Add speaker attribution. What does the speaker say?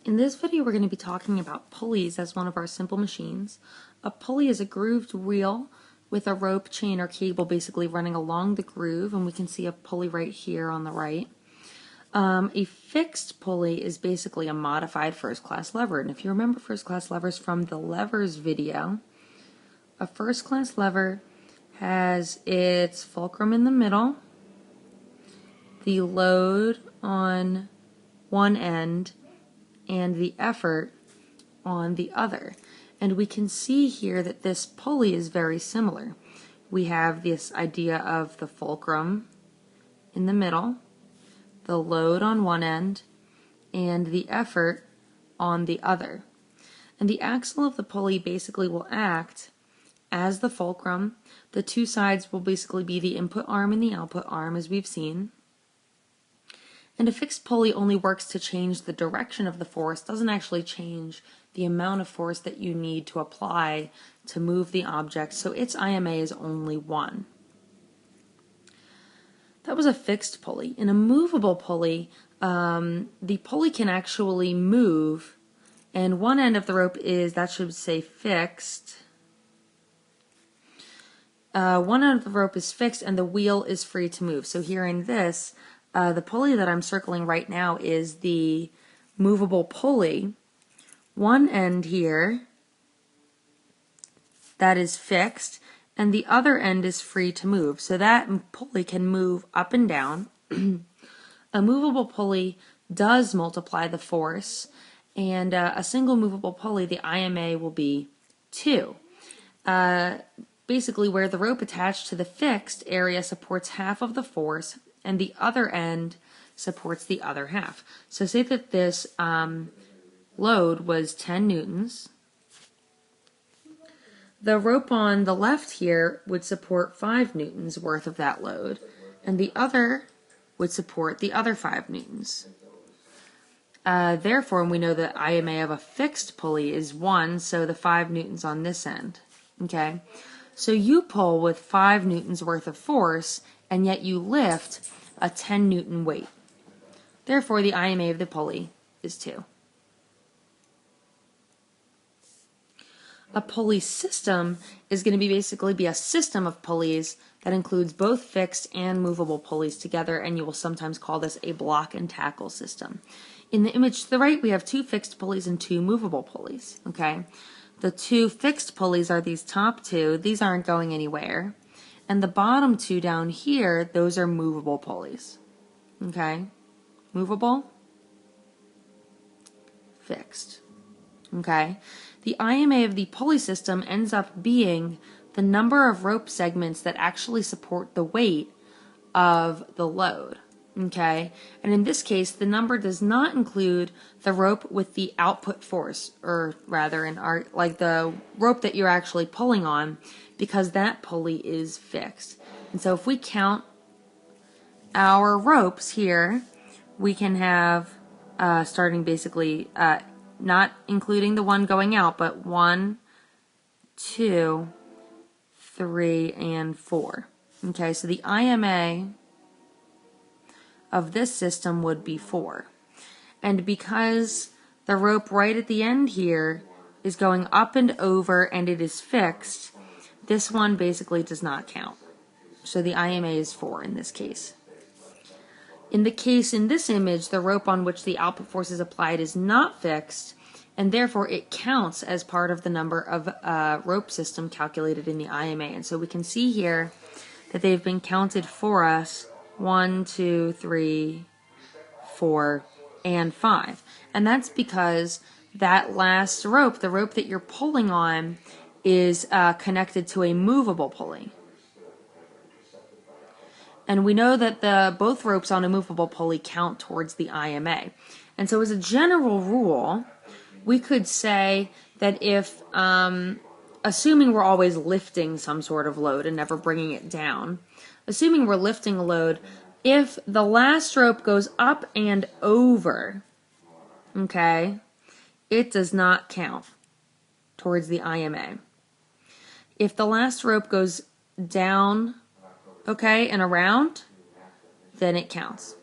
Speaker 1: In this video, we're going to be talking about pulleys as one of our simple machines. A pulley is a grooved wheel with a rope, chain, or cable basically running along the groove, and we can see a pulley right here on the right. A fixed pulley is basically a modified first-class lever, and if you remember first-class levers from the levers video, a first-class lever has its fulcrum in the middle, the load on one end, and the effort on the other. And we can see here that this pulley is very similar. We have this idea of the fulcrum in the middle, the load on one end, and the effort on the other. And the axle of the pulley basically will act as the fulcrum. The two sides will basically be the input arm and the output arm, as we've seen. And a fixed pulley only works to change the direction of the force, doesn't actually change the amount of force that you need to apply to move the object, so its IMA is only 1. That was a fixed pulley. In a movable pulley, the pulley can actually move, and one end of the rope is, that should say fixed. One end of the rope is fixed and the wheel is free to move. So here in this, the pulley that I'm circling right now is the movable pulley. One end here, that is fixed, and the other end is free to move. So that pulley can move up and down. A movable pulley does multiply the force, and a single movable pulley, the IMA will be 2. Basically, where the rope attached to the fixed area supports half of the force, and the other end supports the other half. So say that this load was 10 newtons. The rope on the left here would support 5 newtons worth of that load, and the other would support the other 5 newtons. Therefore, we know that IMA of a fixed pulley is 1, so the 5 newtons on this end. Okay, so you pull with 5 newtons worth of force, and yet you lift a 10 newton weight. Therefore, the IMA of the pulley is 2. A pulley system is going to basically be a system of pulleys that includes both fixed and movable pulleys together, and you will sometimes call this a block and tackle system. In the image to the right, we have 2 fixed pulleys and 2 movable pulleys. Okay, the 2 fixed pulleys are these top 2. These aren't going anywhere. And the bottom 2 down here, those are movable pulleys. Okay? Movable, fixed. Okay? The IMA of the pulley system ends up being the number of rope segments that actually support the weight of the load. Okay? And in this case, the number does not include the rope with the output force, or rather, like the rope that you're actually pulling on, because that pulley is fixed. And so if we count our ropes here, we can have, starting basically, not including the one going out, but 1, 2, 3, and 4. Okay, so the IMA of this system would be 4. And because the rope right at the end here is going up and over and it is fixed, this one basically does not count. So the IMA is 4 in this case. In the case in this image, the rope on which the output force is applied is not fixed, and therefore it counts as part of the number of rope system calculated in the IMA. And so we can see here that they've been counted for us 1, 2, 3, 4, and 5. And that's because that last rope, the rope that you're pulling on, is connected to a movable pulley. And we know that both ropes on a movable pulley count towards the IMA. And so as a general rule, we could say that if, assuming we're always lifting some sort of load and never bringing it down, assuming we're lifting a load, if the last rope goes up and over, okay, it does not count towards the IMA. If the last rope goes down, okay, and around, then it counts.